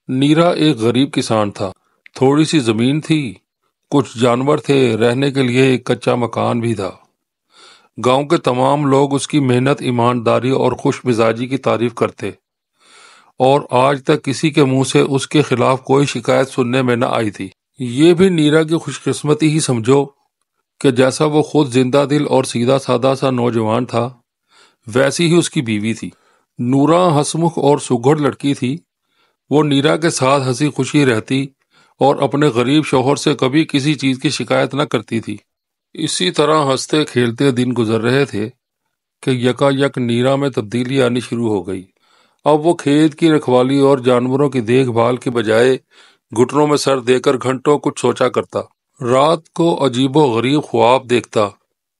نیرا ایک غریب کسان تھا۔ تھوڑی سی زمین تھی، کچھ جانور تھے، رہنے کے لیے ایک کچا مکان بھی تھا۔ گاؤں کے تمام لوگ اس کی محنت، ایمانداری اور خوش مزاجی کی تعریف کرتے، اور آج تک کسی کے منہ سے اس کے خلاف کوئی شکایت سننے میں نہ آئی تھی۔ یہ بھی نیرا کی خوش قسمتی ہی سمجھو کہ جیسا وہ خود زندہ دل اور سیدھا سادہ سا نوجوان تھا، ویسی ہی اس کی بیوی تھی۔ نورا ہسمکھ اور سگڑ لڑکی تھی۔ وہ نیرا کے ساتھ ہنسی خوشی رہتی اور اپنے غریب شوہر سے کبھی کسی چیز کی شکایت نہ کرتی تھی۔ اسی طرح ہنستے کھیلتے دن گزر رہے تھے کہ یکا یک نیرا میں تبدیلی آنی شروع ہو گئی۔ اب وہ کھیت کی رکھوالی اور جانوروں کی دیکھ بھال کے بجائے گھٹنوں میں سر دے کر گھنٹوں کچھ سوچا کرتا۔ رات کو عجیب و غریب خواب دیکھتا۔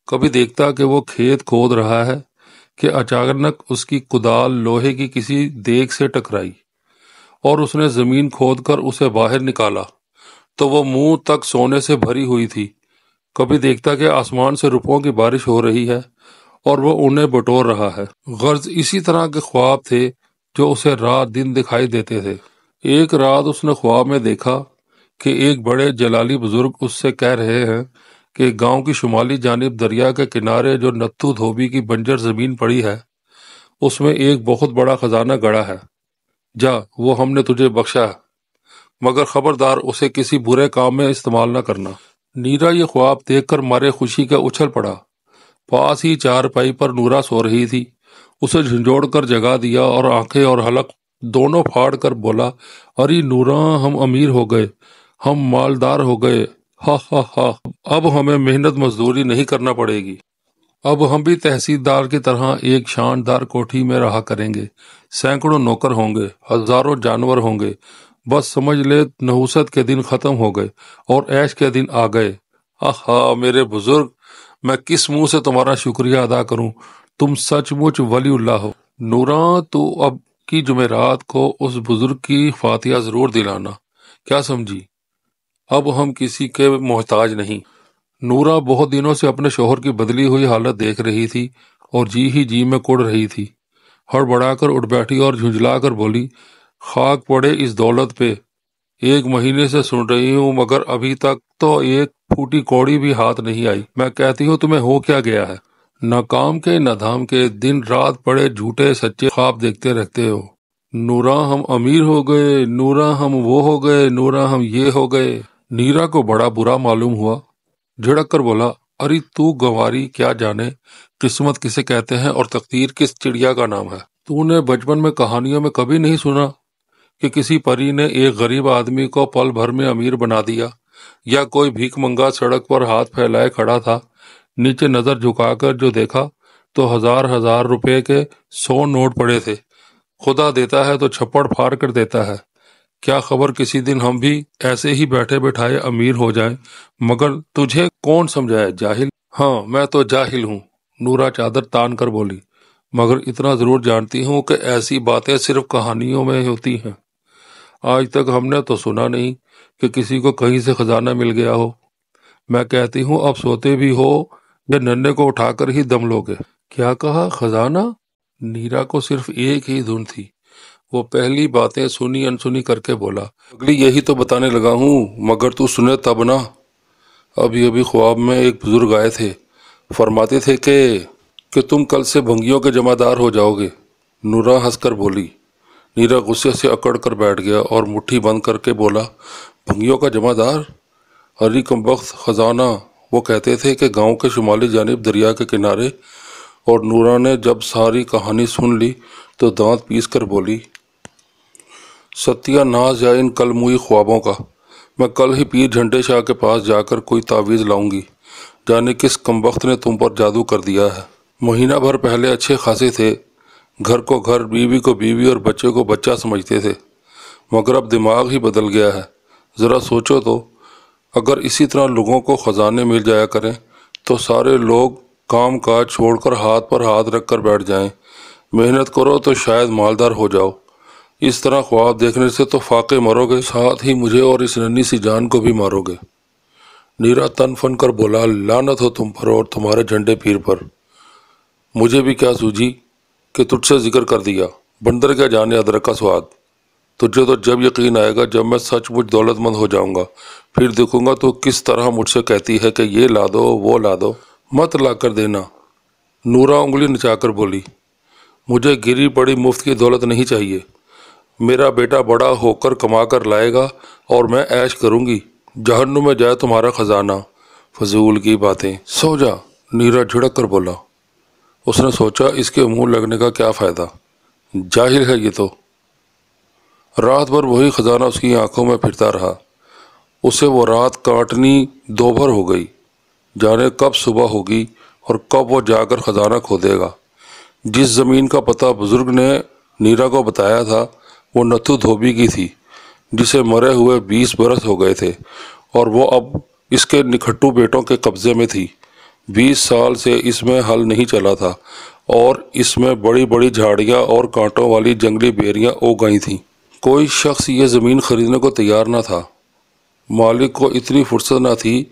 کبھی دیکھتا کہ وہ کھیت کھود رہا ہے کہ اچانک اس کی کدال لوہے کی کسی دیگ سے ٹکرائی اور اس نے زمین کھود کر اسے باہر نکالا تو وہ منہ تک سونے سے بھری ہوئی تھی۔ کبھی دیکھتا کہ آسمان سے روپوں کی بارش ہو رہی ہے اور وہ انہیں بٹور رہا ہے۔ غرض اسی طرح کے خواب تھے جو اسے رات دن دکھائی دیتے تھے۔ ایک رات اس نے خواب میں دیکھا کہ ایک بڑے جلالی بزرگ اس سے کہہ رہے ہیں کہ گاؤں کی شمالی جانب دریا کے کنارے جو نتھو دھوبی کی بنجر زمین پڑی ہے، اس میں ایک بہت بڑا خزانہ گڑا ہے۔ جا، وہ ہم نے تجھے بخشا ہے، مگر خبردار اسے کسی برے کام میں استعمال نہ کرنا۔ نیرا یہ خواب دیکھ کر مارے خوشی کا اچھل پڑا۔ پاس ہی چارپائی پر نورا سو رہی تھی۔ اسے جھنجھوڑ کر جگا دیا اور آنکھیں اور حلق دونوں پھاڑ کر بولا، ارے نورا، ہم امیر ہو گئے، ہم مالدار ہو گئے، ہا ہا ہا، اب ہمیں محنت مزدوری نہیں کرنا پڑے گی۔ اب ہم بھی تحصیلدار کی طرح ایک شاندار کوٹھی میں رہا کریں گے، سینکڑوں نوکر ہوں گے، ہزاروں جانور ہوں گے، بس سمجھ لے نحوست کے دن ختم ہو گئے اور عیش کے دن آ گئے۔ آہا میرے بزرگ، میں کس منہ سے تمہارا شکریہ ادا کروں، تم سچ مچ ولی اللہ ہو۔ نورا، تو اب کی جمعرات کو اس بزرگ کی فاتحہ ضرور دلانا، کیا سمجھی؟ اب ہم کسی کے محتاج نہیں۔ نورا بہت دنوں سے اپنے شوہر کی بدلی ہوئی حالت دیکھ رہی تھی اور جی ہی جی میں کڑ رہی تھی۔ ہڑبڑا کر اٹھ بیٹھی اور جھنجلا کر بولی، خاک پڑے اس دولت پہ، 1 مہینے سے سن رہی ہوں مگر ابھی تک تو ایک پھوٹی کوڑی بھی ہاتھ نہیں آئی۔ میں کہتی ہوں تمہیں ہو کیا گیا ہے؟ نہ کام کے نہ دھام کے، دن رات بڑے جھوٹے سچے خواب دیکھتے رہتے ہو۔ نورا، ہم امیر ہو گئے، نورا ہم وہ ہو گئے، نورا ہم یہ ہو گئے۔ نیرا کو بڑا برا معلوم ہوا، جھڑک کر بولا، ارے تو گواری، کیا جانے قسمت کسے کہتے ہیں اور تقدیر کس چڑیا کا نام ہے؟ تو نے بچپن میں کہانیوں میں کبھی نہیں سنا کہ کسی پری نے ایک غریب آدمی کو پل بھر میں امیر بنا دیا، یا کوئی بھیک منگا سڑک پر ہاتھ پھیلائے کھڑا تھا، نیچے نظر جھکا کر جو دیکھا تو ہزار روپے کے 100 نوٹ پڑے تھے۔ خدا دیتا ہے تو چھپڑ پھاڑ کر دیتا ہے، کیا خبر کسی دن ہم بھی ایسے ہی بیٹھے بٹھائے امیر ہو جائیں، مگر تجھے کون سمجھائے جاہل۔ ہاں میں تو جاہل ہوں، نورا چادر تان کر بولی، مگر اتنا ضرور جانتی ہوں کہ ایسی باتیں صرف کہانیوں میں ہوتی ہیں۔ آج تک ہم نے تو سنا نہیں کہ کسی کو کہیں سے خزانہ مل گیا ہو۔ میں کہتی ہوں اب سوتے بھی ہو یا ننھے کو اٹھا کر ہی دم لوگے۔ کیا کہا؟ خزانہ؟ نیرا کو صرف ایک ہی دھن تھی، وہ پہلی باتیں سنی انسنی کر کے بولا، اگلی یہی تو بتانے لگا ہوں، مگر تو سنے تب نہ۔ ابھی خواب میں ایک بزرگ آئے تھے، فرماتے تھے کہ تم کل سے بھنگیوں کے جمع دار ہو جاؤ گے۔ نورا ہنس کر بولی۔ نیرا غصے سے اکڑ کر بیٹھ گیا اور مٹھی بند کر کے بولا، بھنگیوں کا جمع دار؟ ارے کمبخت، خزانہ وہ کہتے تھے کہ گاؤں کے شمالی جانب دریا کے کنارے۔ اور نورا نے جب ساری کہانی سن لی تو دانت پیس کر بولی، ستیہ ناز یا ان کل موئی خوابوں کا، میں کل ہی پیر جھنڈے شاہ کے پاس جا کر کوئی تعویذ لاؤں گی، جانے کس کمبخت نے تم پر جادو کر دیا ہے۔ مہینہ بھر پہلے اچھے خاصے تھے، گھر کو گھر، بیوی کو بیوی اور بچے کو بچہ سمجھتے تھے، مگر اب دماغ ہی بدل گیا ہے۔ ذرا سوچو تو، اگر اسی طرح لوگوں کو خزانے مل جایا کریں تو سارے لوگ کام کاج چھوڑ کر ہاتھ پر ہاتھ رکھ کر بیٹھ جائیں، محنت کرو تو شاید مالدار ہو جاؤ۔ اس طرح خواب دیکھنے سے تو فاقے مرو گے، ساتھ ہی مجھے اور اس ننھی سی جان کو بھی مارو گے۔ نیرا تن فن کر بولا، لعنت ہو تم پر اور تمہارے جھنڈے پیر پر۔ مجھے بھی کیا سوجھی کہ تجھ سے ذکر کر دیا، بندر کیا جانے ادرک کا سواد۔ تجھے تو جب یقین آئے گا جب میں سچ مچ دولت مند ہو جاؤں گا، پھر دیکھوں گا تو کس طرح مجھ سے کہتی ہے کہ یہ لا دو وہ لا دو، مت لا کر دینا۔ نورا انگلی نچا کر بولی، مجھے گری پڑی مفت کی دولت نہیں چاہیے، میرا بیٹا بڑا ہو کر کما کر لائے گا اور میں عیش کروں گی، جہنم میں جائے تمہارا خزانہ، فضول کی باتیں، سو جا۔ نیرا جھڑک کر بولا۔ اس نے سوچا اس کے منہ لگنے کا کیا فائدہ، جاہل ہے یہ تو۔ رات بھر وہی خزانہ اس کی آنکھوں میں پھرتا رہا، اسے وہ رات کاٹنی دوبھر ہو گئی، جانے کب صبح ہوگی اور کب وہ جا کر خزانہ کھودے گا۔ جس زمین کا پتہ بزرگ نے نیرا کو بتایا تھا وہ نتھو دھوبی کی تھی، جسے مرے ہوئے 20 برس ہو گئے تھے اور وہ اب اس کے نکھٹو بیٹوں کے قبضے میں تھی۔ 20 سال سے اس میں ہل نہیں چلا تھا اور اس میں بڑی بڑی جھاڑیاں اور کانٹوں والی جنگلی بیریاں اگ گئی تھیں۔ کوئی شخص یہ زمین خریدنے کو تیار نہ تھا، مالک کو اتنی فرصت نہ تھی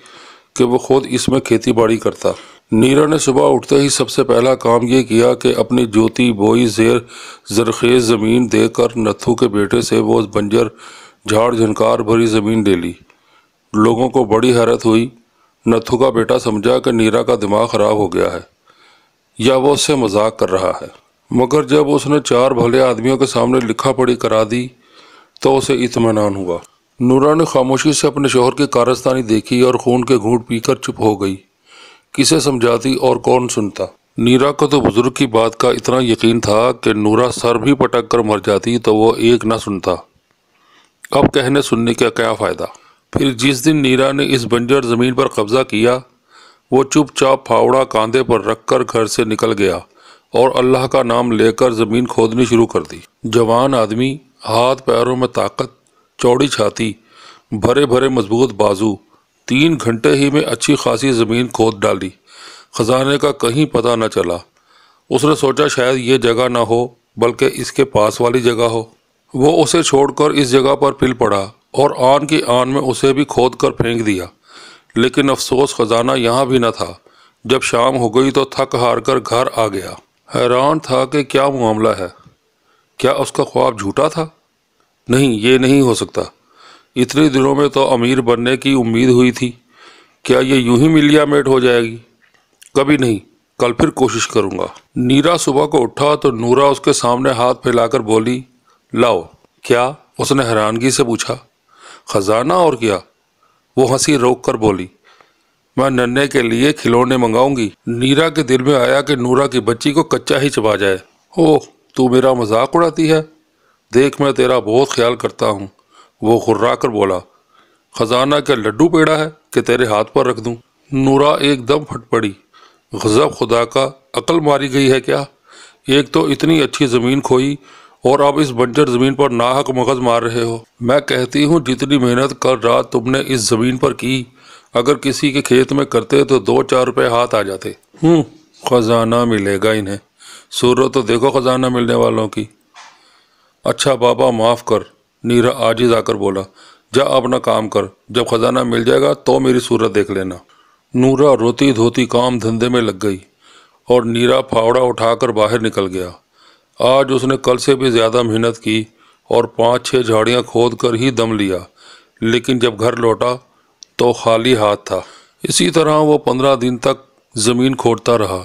کہ وہ خود اس میں کھیتی باڑی کرتا۔ نیرا نے صبح اٹھتے ہی سب سے پہلا کام یہ کیا کہ اپنی جوتی بوئی زیر زرخیز زمین دے کر نتھو کے بیٹے سے وہ بنجر جھاڑ جھنکار بھری زمین لے لی۔ لوگوں کو بڑی حیرت ہوئی۔ نتھو کا بیٹا سمجھا کہ نیرا کا دماغ خراب ہو گیا ہے یا وہ اس سے مذاق کر رہا ہے، مگر جب اس نے 4 بھلے آدمیوں کے سامنے لکھا پڑھی کرا دی تو اسے اطمینان ہوا۔ نورا نے خاموشی سے اپنے شوہر کی کارستانی دیکھی اور خون کے گھونٹ پی کر چپ ہو گئی۔ کسے سمجھاتی اور کون سنتا؟ نیرا کو تو بزرگ کی بات کا اتنا یقین تھا کہ نورا سر بھی پٹک کر مر جاتی تو وہ ایک نہ سنتا، اب کہنے سننے کا کیا فائدہ؟ پھر جس دن نیرا نے اس بنجر زمین پر قبضہ کیا، وہ چپ چاپ پھاوڑا کاندھے پر رکھ کر گھر سے نکل گیا اور اللہ کا نام لے کر زمین کھودنی شروع کر دی۔ جوان آدمی، ہاتھ پیروں میں طاقت، چوڑی چھاتی، بھرے بھرے مضبوط بازو، 3 گھنٹے ہی میں اچھی خاصی زمین کھود ڈالی، خزانے کا کہیں پتہ نہ چلا۔ اس نے سوچا شاید یہ جگہ نہ ہو بلکہ اس کے پاس والی جگہ ہو۔ وہ اسے چھوڑ کر اس جگہ پر پل پڑا اور آن کی آن میں اسے بھی کھود کر پھینک دیا، لیکن افسوس خزانہ یہاں بھی نہ تھا۔ جب شام ہو گئی تو تھک ہار کر گھر آ گیا، حیران تھا کہ کیا معاملہ ہے، کیا اس کا خواب جھوٹا تھا؟ نہیں، یہ نہیں ہو سکتا، اتنے دنوں میں تو امیر بننے کی امید ہوئی تھی، کیا یہ یوں ہی ملیا میٹ ہو جائے گی؟ کبھی نہیں، کل پھر کوشش کروں گا۔ نیرا صبح کو اٹھا تو نورا اس کے سامنے ہاتھ پھیلا کر بولی، لاؤ۔ کیا؟ اس نے حیرانگی سے پوچھا۔ خزانہ اور کیا؟ وہ ہنسی روک کر بولی، میں ننھے کے لیے کھلونے منگاؤں گی۔ نیرا کے دل میں آیا کہ نورا کی بچی کو کچا ہی چبا جائے۔ اوہ، تو میرا مذاق اڑاتی ہے؟ دیکھ میں تیرا بہت خیال کرتا ہوں۔ وہ غرا کر بولا، خزانہ کیا لڈو پیڑا ہے کہ تیرے ہاتھ پر رکھ دوں؟ نورا ایک دم پھٹ پڑی، غضب خدا کا، عقل ماری گئی ہے کیا؟ ایک تو اتنی اچھی زمین کھوئی اور اب اس بنجر زمین پر ناحق مغز مار رہے ہو۔ میں کہتی ہوں جتنی محنت کل رات تم نے اس زمین پر کی، اگر کسی کے کھیت میں کرتے تو 2-4 روپے ہاتھ آ جاتے۔ خزانہ ملے گا انہیں، صورت تو دیکھو خزانہ ملنے والوں کی۔ اچھا بابا معاف کر، نیرا عاجز آ کر بولا، جا اپنا کام کر، جب خزانہ مل جائے گا تو میری صورت دیکھ لینا۔ نورا روتی دھوتی کام دھندے میں لگ گئی اور نیرا پھاوڑا اٹھا کر باہر نکل گیا۔ آج اس نے کل سے بھی زیادہ محنت کی اور 5-6 جھاڑیاں کھود کر ہی دم لیا، لیکن جب گھر لوٹا تو خالی ہاتھ تھا۔ اسی طرح وہ 15 دن تک زمین کھودتا رہا۔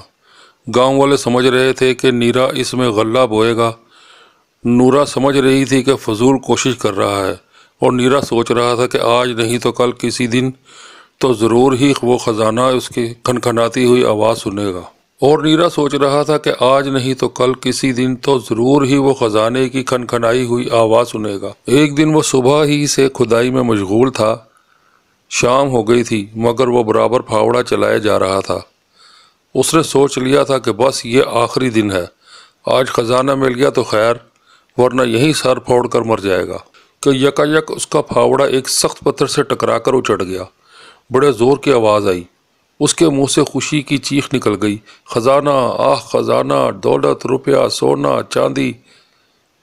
گاؤں والے سمجھ رہے تھے کہ نیرا اس میں غلہ بوئے گا، نورا سمجھ رہی تھی کہ فضول کوشش کر رہا ہے، اور نیرا سوچ رہا تھا کہ آج نہیں تو کل کسی دن تو ضرور ہی وہ خزانہ اس کی کھنکھناتی ہوئی آواز سنے گا۔ اور نیرا سوچ رہا تھا کہ آج نہیں تو کل کسی دن تو ضرور ہی وہ خزانے کی کھنکھنائی ہوئی آواز سنے گا۔ ایک دن وہ صبح ہی سے کھدائی میں مشغول تھا، شام ہو گئی تھی مگر وہ برابر پھاوڑا چلائے جا رہا تھا۔ اس نے سوچ لیا تھا کہ بس یہ آخری دن ہے، آج خزانہ مل گیا تو خیر، ورنہ یہیں سر پھوڑ کر مر جائے گا۔ کہ یکایک اس کا پھاوڑا ایک سخت پتھر سے ٹکرا کر اچھڑ گیا، بڑے زور کی آواز آئی، اس کے منہ سے خوشی کی چیخ نکل گئی، خزانہ، آہ خزانہ، دولت، روپیہ، سونا، چاندی۔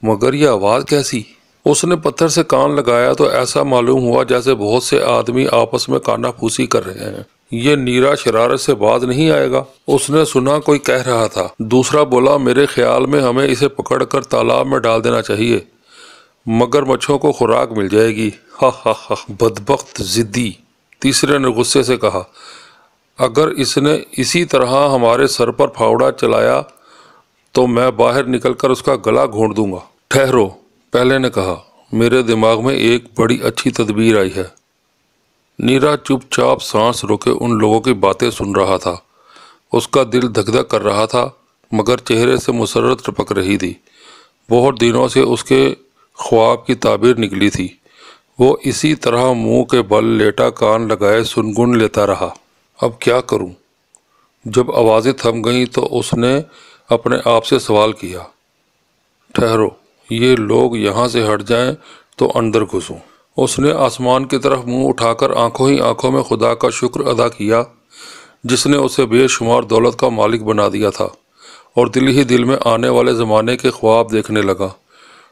مگر یہ آواز کیسی؟ اس نے پتھر سے کان لگایا تو ایسا معلوم ہوا جیسے بہت سے آدمی آپس میں کانا پھوسی کر رہے ہیں۔ یہ نیرا شرارت سے باز نہیں آئے گا؟ اس نے سنا کوئی کہہ رہا تھا۔ دوسرا بولا، میرے خیال میں ہمیں اسے پکڑ کر تالاب میں ڈال دینا چاہیے، مگر مچھوں کو خوراک مل جائے گی۔ ہا ہا ہا، بدبخت ضدی، تیسرے نے غصے سے کہا۔ اگر اس نے اسی طرح ہمارے سر پر پھاوڑا چلایا تو میں باہر نکل کر اس کا گلا گھونٹ دوں گا۔ ٹھہرو، پہلے نے کہا، میرے دماغ میں ایک بڑی اچھی تدبیر آئی ہے۔ نیرا چپ چاپ سانس روکے ان لوگوں کی باتیں سن رہا تھا۔ اس کا دل دھک دھک کر رہا تھا، مگر چہرے سے مسرت ٹپک رہی تھی۔ بہت دنوں سے اس کے خواب کی تعبیر نکلی تھی۔ وہ اسی طرح منہ کے بل لیٹا کان لگائے سنگن لیتا رہا۔ اب کیا کروں؟ جب آوازیں تھم گئیں تو اس نے اپنے آپ سے سوال کیا، ٹھہرو، یہ لوگ یہاں سے ہٹ جائیں تو اندر گھسوں۔ اس نے آسمان کی طرف منہ اٹھا کر آنکھوں ہی آنکھوں میں خدا کا شکر ادا کیا جس نے اسے بے شمار دولت کا مالک بنا دیا تھا، اور دل ہی دل میں آنے والے زمانے کے خواب دیکھنے لگا۔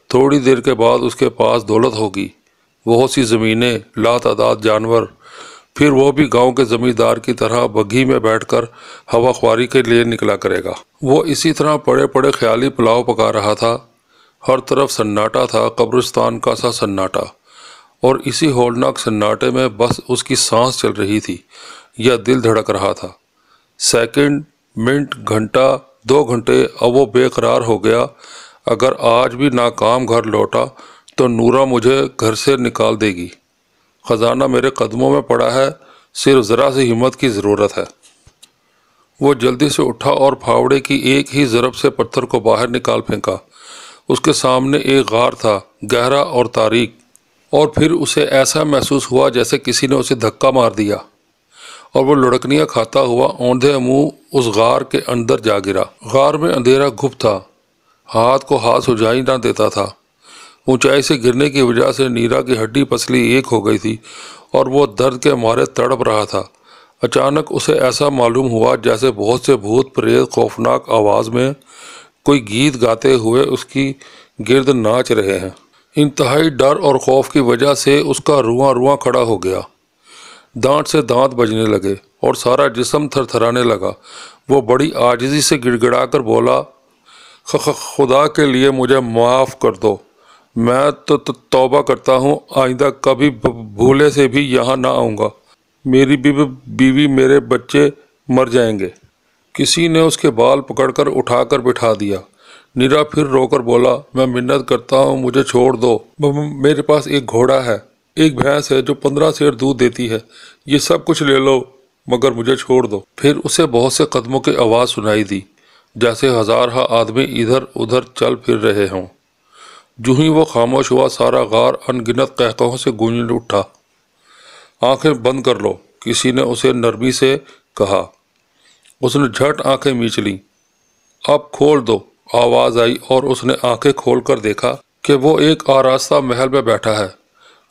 تھوڑی دیر کے بعد اس کے پاس دولت ہوگی، بہت سی زمینیں، لاتعداد جانور، پھر وہ بھی گاؤں کے زمیندار کی طرح بگھی میں بیٹھ کر ہوا خواری کے لیے نکلا کرے گا۔ وہ اسی طرح پڑے پڑے خیالی پلاؤ پکا رہا تھا۔ ہر طرف سناٹا تھا، قبرستان کا سا سناٹا، اور اسی ہولناک سناٹے میں بس اس کی سانس چل رہی تھی یا دل دھڑک رہا تھا۔ سیکنڈ، منٹ، گھنٹہ، 2 گھنٹے، اب وہ بے قرار ہو گیا۔ اگر آج بھی ناکام گھر لوٹا تو نورا مجھے گھر سے نکال دے گی۔ خزانہ میرے قدموں میں پڑا ہے، صرف ذرا سی ہمت کی ضرورت ہے۔ وہ جلدی سے اٹھا اور پھاوڑے کی ایک ہی ضرب سے پتھر کو باہر نکال پھینکا۔ اس کے سامنے ایک غار تھا، گہرا اور تاریک، اور پھر اسے ایسا محسوس ہوا جیسے کسی نے اسے دھکا مار دیا، اور وہ لڑکنیاں کھاتا ہوا اوندھے منہ اس غار کے اندر جا گرا۔ غار میں اندھیرا گھپ تھا، ہاتھ کو ہاتھ سجائی نہ دیتا تھا۔ اونچائی سے گرنے کی وجہ سے نیرا کی ہڈی پسلی ایک ہو گئی تھی اور وہ درد کے مارے تڑپ رہا تھا۔ اچانک اسے ایسا معلوم ہوا جیسے بہت سے بھوت پریت خوفناک آواز میں کوئی گیت گاتے ہوئے اس کی گرد ناچ رہے ہیں۔ انتہائی ڈر اور خوف کی وجہ سے اس کا رواں رواں کھڑا ہو گیا، دانت سے دانت بجنے لگے اور سارا جسم تھر تھرانے لگا۔ وہ بڑی عاجزی سے گڑ گڑا کر بولا، خدا کے لیے مجھے معاف کر دو، میں تو توبہ کرتا ہوں، آئندہ کبھی بھولے سے بھی یہاں نہ آؤں گا، میری بیوی میرے بچے مر جائیں گے۔ کسی نے اس کے بال پکڑ کر اٹھا کر بٹھا دیا۔ نیرا پھر رو کر بولا، میں منت کرتا ہوں، مجھے چھوڑ دو، میرے پاس ایک گھوڑا ہے، ایک بھینس ہے جو 15 سیر دودھ دیتی ہے، یہ سب کچھ لے لو مگر مجھے چھوڑ دو۔ پھر اسے بہت سے قدموں کی آواز سنائی دی، جیسے ہزارہ آدمی ادھر ادھر چل پھر رہے ہوں۔ جو ہی وہ خاموش ہوا، سارا غار ان گنت قہقہوں سے گونج اٹھا۔ آنکھیں بند کر لو، کسی نے اسے نرمی سے کہا۔ اس نے جھٹ آنکھیں میچ لیں۔ اب کھول دو، آواز آئی، اور اس نے آنکھیں کھول کر دیکھا کہ وہ ایک آراستہ محل میں بیٹھا ہے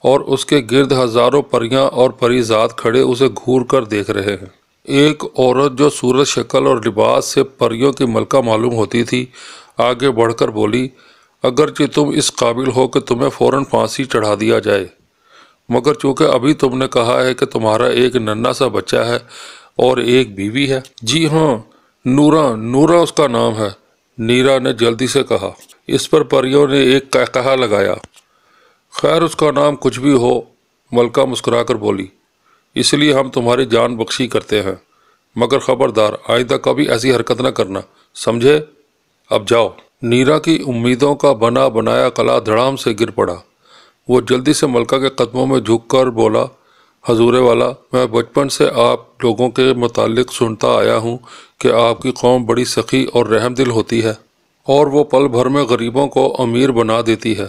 اور اس کے گرد ہزاروں پریاں اور پری زاد کھڑے اسے گھور کر دیکھ رہے ہیں۔ ایک عورت جو صورت شکل اور لباس سے پریوں کی ملکہ معلوم ہوتی تھی آگے بڑھ کر بولی، اگرچہ تم اس قابل ہو کہ تمہیں فوراً پھانسی چڑھا دیا جائے، مگر چونکہ ابھی تم نے کہا ہے کہ تمہارا ایک ننھا سا بچہ ہے اور ایک بیوی ہے۔ جی ہاں، نورا اس کا نام ہے، نیرا نے جلدی سے کہا۔ اس پر پریوں نے ایک قہقہا لگایا۔ خیر، اس کا نام کچھ بھی ہو، ملکہ مسکرا کر بولی، اس لیے ہم تمہاری جان بخشی کرتے ہیں، مگر خبردار آئندہ کبھی ایسی حرکت نہ کرنا، سمجھے؟ اب جاؤ۔ نیرا کی امیدوں کا بنا بنایا قلعہ دھڑام سے گر پڑا۔ وہ جلدی سے ملکہ کے قدموں میں جھک کر بولا، حضور والا، میں بچپن سے آپ لوگوں کے متعلق سنتا آیا ہوں کہ آپ کی قوم بڑی سخی اور رحم دل ہوتی ہے اور وہ پل بھر میں غریبوں کو امیر بنا دیتی ہے۔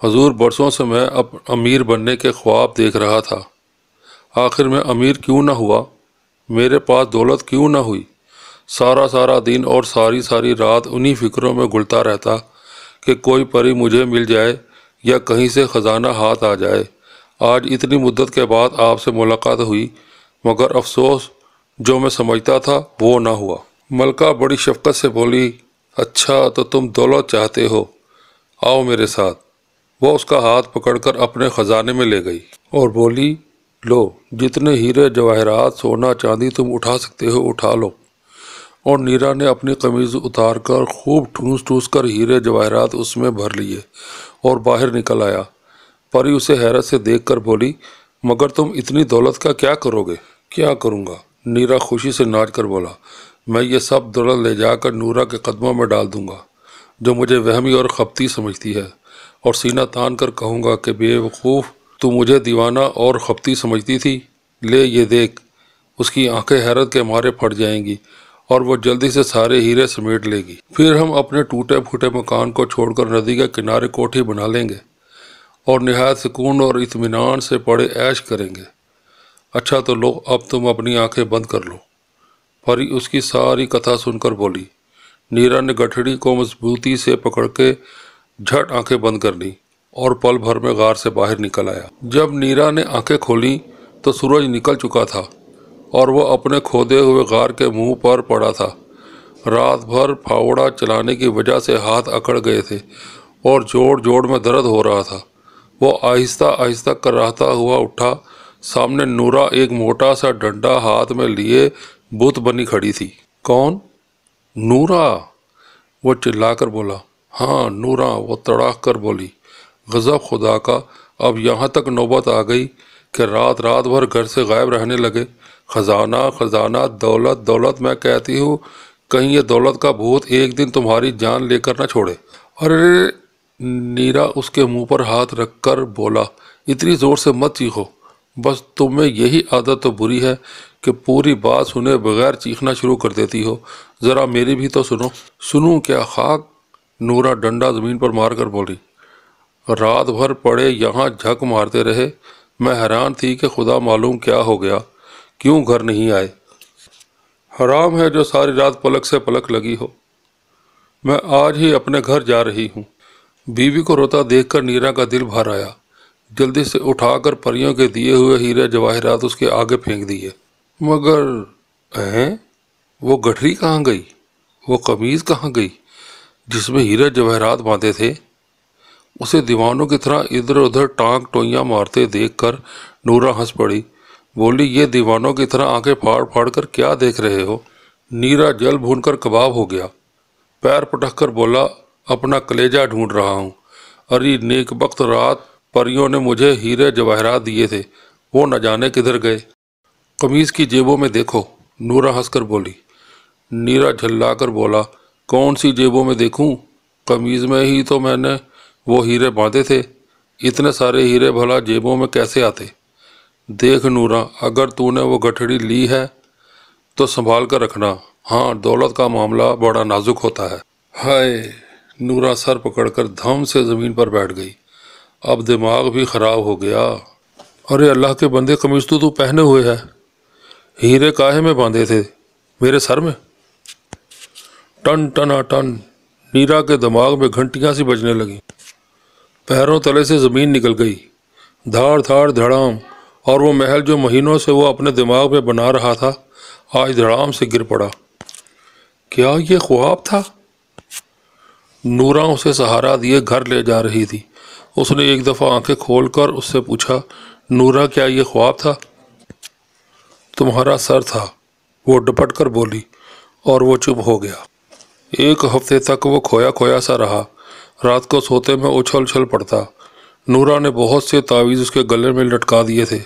حضور، برسوں سے میں اب امیر بننے کے خواب دیکھ رہا تھا، آخر میں امیر کیوں نہ ہوا، میرے پاس دولت کیوں نہ ہوئی؟ سارا دن اور ساری رات انہی فکروں میں گلتا رہتا کہ کوئی پری مجھے مل جائے یا کہیں سے خزانہ ہاتھ آ جائے۔ آج اتنی مدت کے بعد آپ سے ملاقات ہوئی، مگر افسوس جو میں سمجھتا تھا وہ نہ ہوا۔ ملکہ بڑی شفقت سے بولی، اچھا تو تم دولت چاہتے ہو، آؤ میرے ساتھ۔ وہ اس کا ہاتھ پکڑ کر اپنے خزانے میں لے گئی اور بولی، لو، جتنے ہیرے جواہرات سونا چاندی تم اٹھا سکتے ہو اٹھا لو۔ اور نیرا نے اپنی قمیض اتار کر خوب ٹھوس ٹھوس کر ہیرے جواہرات اس میں بھر لیے اور باہر نکل آیا۔ پری اسے حیرت سے دیکھ کر بولی، مگر تم اتنی دولت کا کیا کرو گے؟ کیا کروں گا؟ نیرا خوشی سے ناچ کر بولا، میں یہ سب دولت لے جا کر نورا کے قدموں میں ڈال دوں گا جو مجھے وہمی اور خپتی سمجھتی ہے، اور سینہ تان کر کہوں گا کہ بے وقوف، تو مجھے دیوانہ اور خپتی سمجھتی تھی، لے یہ دیکھ۔ اس کی آنکھیں حیرت کے مارے پھٹ جائیں گی اور وہ جلدی سے سارے ہیرے سمیٹ لے گی۔ پھر ہم اپنے ٹوٹے پھوٹے مکان کو چھوڑ کر ندی کے کنارے کوٹھی بنا لیں گے اور نہایت سکون اور اطمینان سے بڑے عیش کریں گے۔ اچھا تو لو، اب تم اپنی آنکھیں بند کر لو۔ پری اس کی ساری کتھا سن کر بولی۔ نیرا نے گٹھڑی کو مضبوطی سے پکڑ کے جھٹ آنکھیں بند کر لی اور پل بھر میں غار سے باہر نکل آیا۔ جب نیرا نے آنکھیں کھولیں تو سورج نکل چکا تھا اور وہ اپنے کھودے ہوئے غار کے منہ پر پڑا تھا۔ رات بھر پھاوڑا چلانے کی وجہ سے ہاتھ اکڑ گئے تھے اور جوڑ جوڑ میں درد ہو رہا تھا۔ وہ آہستہ آہستہ کراہتا ہوا اٹھا۔ سامنے نورا ایک موٹا سا ڈنڈا ہاتھ میں لیے بت بنی کھڑی تھی۔ کون؟ نورا! وہ چلا کر بولا۔ ہاں نورا، وہ تڑاک کر بولی۔ غضب خدا کا، اب یہاں تک نوبت آ گئی کہ رات رات بھر گھر سے غائب رہنے لگے۔ خزانہ خزانہ، دولت دولت، میں کہتی ہوں کہیں یہ دولت کا بھوت ایک دن تمہاری جان لے کر نہ چھوڑے۔ ارے! نیرا اس کے منہ پر ہاتھ رکھ کر بولا، اتنی زور سے مت چیخو، بس تم میں یہی عادت تو بری ہے کہ پوری بات سنے بغیر چیخنا شروع کر دیتی ہو، ذرا میری بھی تو سنو۔ سنوں کیا خاک؟ نورا ڈنڈا زمین پر مار کر بولی۔ رات بھر پڑے یہاں جھک مارتے رہے، میں حیران تھی کہ خدا معلوم کیا ہو گیا، کیوں گھر نہیں آئے۔ حرام ہے جو ساری رات پلک سے پلک لگی ہو۔ میں آج ہی اپنے گھر جا رہی ہوں۔ بیوی کو روتا دیکھ کر نیرا کا دل بھر آیا۔ جلدی سے اٹھا کر پریوں کے دیے ہوئے ہیرے جواہرات اس کے آگے پھینک دیے۔ مگر وہ گٹھری کہاں گئی؟ وہ قمیض کہاں گئی جس میں ہیرے جواہرات باندھے تھے؟ اسے دیوانوں کی طرح ادھر ادھر ٹانگ ٹوئیاں مارتے دیکھ کر نورا ہنس پڑی، بولی، یہ دیوانوں کی طرح آنکھیں پھاڑ پھاڑ کر کیا دیکھ رہے ہو؟ نیرا جل بھون کر کباب ہو گیا، پیر پٹک کر بولا، اپنا کلیجہ ڈھونڈ رہا ہوں۔ ارے نیک بخت، رات پریوں نے مجھے ہیرے جواہرات دیے تھے، وہ نہ جانے کدھر گئے۔ قمیض کی جیبوں میں دیکھو، نورا ہنس کر بولی۔ نیرا جھلا کر بولا، کون سی جیبوں میں دیکھوں؟ قمیض میں ہی تو میں نے وہ ہیرے باندھے تھے، اتنے سارے ہیرے بھلا جیبوں میں کیسے آتے؟ دیکھ نورا، اگر تو نے وہ گٹھڑی لی ہے تو سنبھال کر رکھنا، ہاں دولت کا معاملہ بڑا نازک ہوتا ہے۔ ہائے! نورا سر پکڑ کر دھم سے زمین پر بیٹھ گئی، اب دماغ بھی خراب ہو گیا۔ ارے اللہ کے بندے، قمیض تو پہنے ہوئے ہے، ہیرے کاہے میں باندھے تھے؟ میرے سر میں؟ ٹن ٹنا ٹن، نیرا کے دماغ میں گھنٹیاں سی بجنے لگیں، پیروں تلے سے زمین نکل گئی، دھاڑ دھاڑ دھڑام، اور وہ محل جو مہینوں سے وہ اپنے دماغ میں بنا رہا تھا آج دھڑام سے گر پڑا۔ کیا یہ خواب تھا؟ نورا اسے سہارا دیے گھر لے جا رہی تھی۔ اس نے ایک دفعہ آنکھیں کھول کر اس سے پوچھا، نورا کیا یہ خواب تھا؟ تمہارا سر تھا، وہ ڈپٹ کر بولی، اور وہ چپ ہو گیا۔ ایک ہفتے تک وہ کھویا کھویا سا رہا، رات کو سوتے میں اچھل اچھل پڑتا۔ نورا نے بہت سے تعویذ اس کے گلے میں لٹکا دیے تھے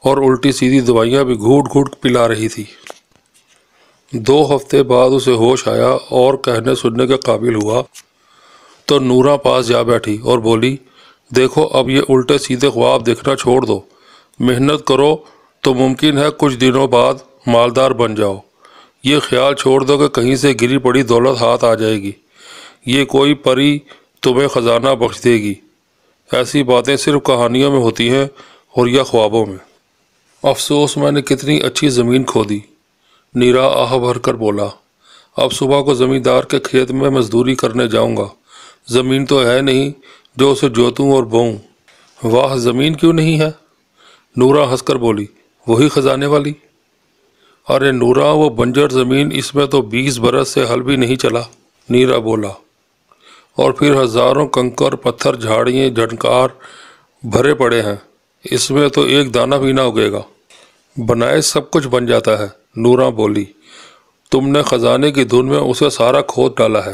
اور الٹی سیدھی دوائیاں بھی گھوٹ گھوٹ پلا رہی تھی۔ 2 ہفتے بعد اسے ہوش آیا اور کہنے سننے کے قابل ہوا تو نورا پاس جا بیٹھی اور بولی، دیکھو اب یہ الٹے سیدھے خواب دیکھنا چھوڑ دو، محنت کرو تو ممکن ہے کچھ دنوں بعد مالدار بن جاؤ۔ یہ خیال چھوڑ دو کہ کہیں سے گری پڑی دولت ہاتھ آ جائے گی، یہ کوئی پری تمہیں خزانہ بخش دے گی۔ ایسی باتیں صرف کہانیوں میں ہوتی ہیں اور یا خوابوں میں۔ افسوس میں نے کتنی اچھی زمین کھودی، نیرا آہ بھر کر بولا۔ اب صبح کو زمیندار کے کھیت میں مزدوری کرنے جاؤں گا، زمین تو ہے نہیں جو اسے جوتوں اور بوؤں۔ واہ، زمین کیوں نہیں ہے؟ نورا ہنس کر بولی، وہی خزانے والی۔ ارے نورا، وہ بنجر زمین، اس میں تو 20 برس سے ہل بھی نہیں چلا، نیرا بولا، اور پھر ہزاروں کنکر پتھر جھاڑیاں جھنکار بھرے پڑے ہیں، اس میں تو ایک دانہ بھی نہ اگے گا۔ بنائے سب کچھ بن جاتا ہے، نورا بولی، تم نے خزانے کی دھن میں اسے سارا کھود ڈالا ہے۔